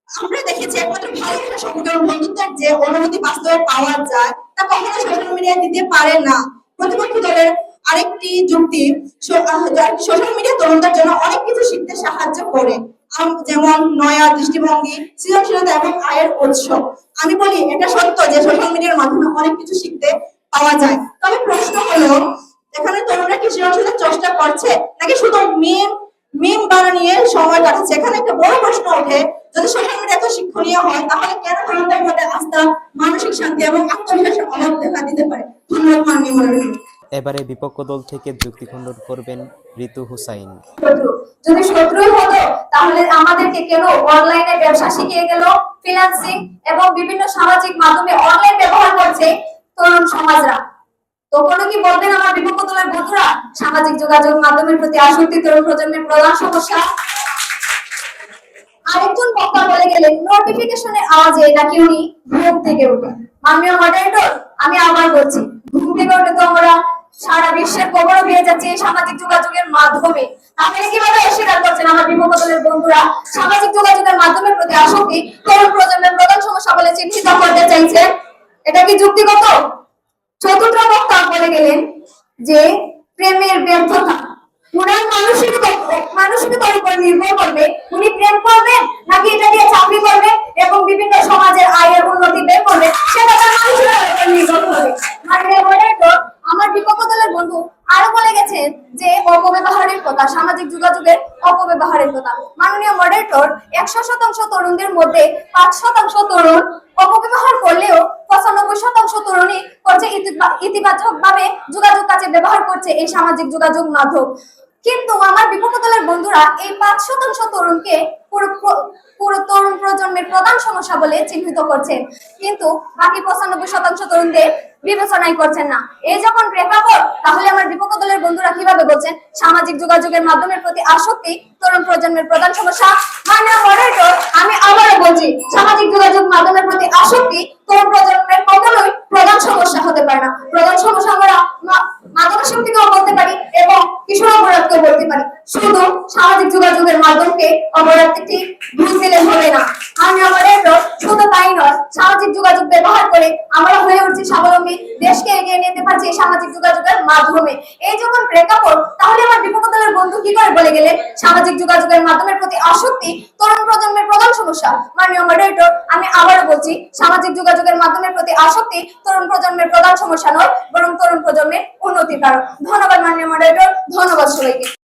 আমরা দেখেছি একমাত্র ভালোবাসা সম্পর্কে বন্ধুত্বের যে অনুভূতি বাস্তবে পাওয়া যায় তা কখনো সোশ্যাল মিডিয়া দিতে পারে না। প্রতিপক্ষ দলের আরেকটি যুক্তি সোশ্যাল মিডিয়া তরুণদের জন্য অনেক কিছু শিখতে সাহায্য করে, যেমন নয়া দৃষ্টিভঙ্গি, সৃজনশীলতা এবং আয়ের উৎস। আমি বলি এটা সত্য যে সোশ্যাল মিডিয়ার মাধ্যমে অনেক কিছু শিখতে পাওয়া যায়, তবে প্রশ্ন হলো এখানে তরুণরা কি সৃজনশীলতার চেষ্টা করছে নাকি শুধু মিম বানিয়ে সময় কাটাচ্ছে। এখানে একটা বড় প্রশ্ন ওঠে যদি সোশ্যাল মিডিয়া এত শিক্ষণীয় হয় তাহলে কেন তরুণদের মধ্যে আস্থা, মানসিক শান্তি এবং আত্মবিশ্বাসের অভাব দেখা দিতে পারে। ধন্যবাদ মাননীয় মডারেটর। এবারে বিপক্ষ দল থেকে যুক্তি খণ্ডন করবেন ঋতু হুসাইন। যদি শত্রুই হতো তাহলে আমাদেরকে কেন অনলাইনে ব্যবসা শিখিয়ে গেল, ফ্রিল্যান্সিং এবং বিভিন্ন সামাজিক মাধ্যমে অনলাইন ব্যবহার করছে তরুণ সমাজরা। তখনও কি বলবেন আমার বিপক্ষ দলের বন্ধুরা সামাজিক যোগাযোগ মাধ্যমের প্রতি আসক্তি তরুণ প্রজন্মের প্রধান সমস্যা? আরেকজন বক্তা বলে গেলেন নোটিফিকেশনের আওয়াজে নাকি উনি ঘুম থেকে উঠে। মাননীয় মডারেটর, আমি আবার বলছি ঘুম থেকে উঠে তো আমরা সারা বিশ্বের খবরও পেয়ে যাচ্ছি এই সামাজিক যোগাযোগের মাধ্যমে। আপনি কিভাবে অস্বীকার করছেন আমার বিপক্ষ দলের বন্ধুরা সামাজিক যোগাযোগের মাধ্যমের প্রতি আসক্তি তরুণ প্রজন্মের প্রধান সমস্যা বলে চিহ্নিত করতে চাইছেন? এটা কি যুক্তিগত? চতুর্থ বক্তা বলে গেলেন যে প্রেমের ব্যর্থতা উনার মানসিকতার উপর নির্ভর করবে উনি প্রেম করবেন নাকি এটা দিয়ে চাকরি করবে এবং বিভিন্ন সমাজের আয়ের উন্নতি বের করবে সেটা তার মানসিকতার উপর নির্ভর করবে। আমার বিপক্ষ দলের বন্ধু আরো বলে গেছেন যে অপব্যবহারের কথা, সামাজিক যোগাযোগের অপব্যবহারের কথা। মাননীয় মডারেটর, 100% তরুণদের মধ্যে 5% তরুণ অপব্যবহার করলেও 95% তরুণী করছে ইতিবাচক ভাবে যোগাযোগ কাজে ব্যবহার করছে এই সামাজিক যোগাযোগ মাধ্যম। কিন্তু আমার বিপক্ষ দলের বন্ধুরা এই 5% তরুণকে পুরো তরুণ প্রজন্মের প্রধান সমস্যা বলে চিহ্নিত করছেন, কিন্তু বাকি 95% তরুণদের বিবেচনাই করছেন না। এই যখন প্রেক্ষাপট, তাহলে আমার বিপক্ষ দলের বন্ধুরা কিভাবে বলছেন সামাজিক যোগাযোগের মাধ্যমের প্রতি আসক্তি তরুণ প্রজন্মের প্রধান সমস্যা? মাননীয় মডারেটর, আমি আবারও বলছি সামাজিক যোগাযোগ মাধ্যমের প্রতি আসক্তি তরুণ প্রজন্মের কখনোই প্রধান সমস্যা হতে পারে না। প্রধান সমস্যা আমরা মাদকাসক্তিকেও বলতে পারি এবং কিশোর অপরাধকেও বলতে পারি, শুধু সামাজিক যোগাযোগের মাধ্যমকে অপরাধটি ভুল দিলে হবে না। আমি আমাদের শুধু তাই নয়, সামাজিক যোগাযোগ ব্যবহার করে আমরা হয়ে উঠছি স্বাবলম্বী, দেশকে এগিয়ে নিতে পারছি এই সামাজিক যোগাযোগের মাধ্যমে। এই যখন প্রেক্ষাপট, তাহলে আমার বিপক্ষ দলের বন্ধু কি করে বলে গেলেন সামাজিক যোগাযোগের মাধ্যমের প্রতি আসক্তি তরুণ প্রজন্মের প্রধান সমস্যা? মাননীয় মডারেটর, আমি আবারও বলছি সামাজিক যোগাযোগের মাধ্যমের প্রতি আসক্তি তরুণ প্রজন্মের প্রধান সমস্যা নয়, বরং তরুণ প্রজন্মের উন্নতির কারণ। ধন্যবাদ মাননীয় মডারেটর, ধন্যবাদ সবাইকে।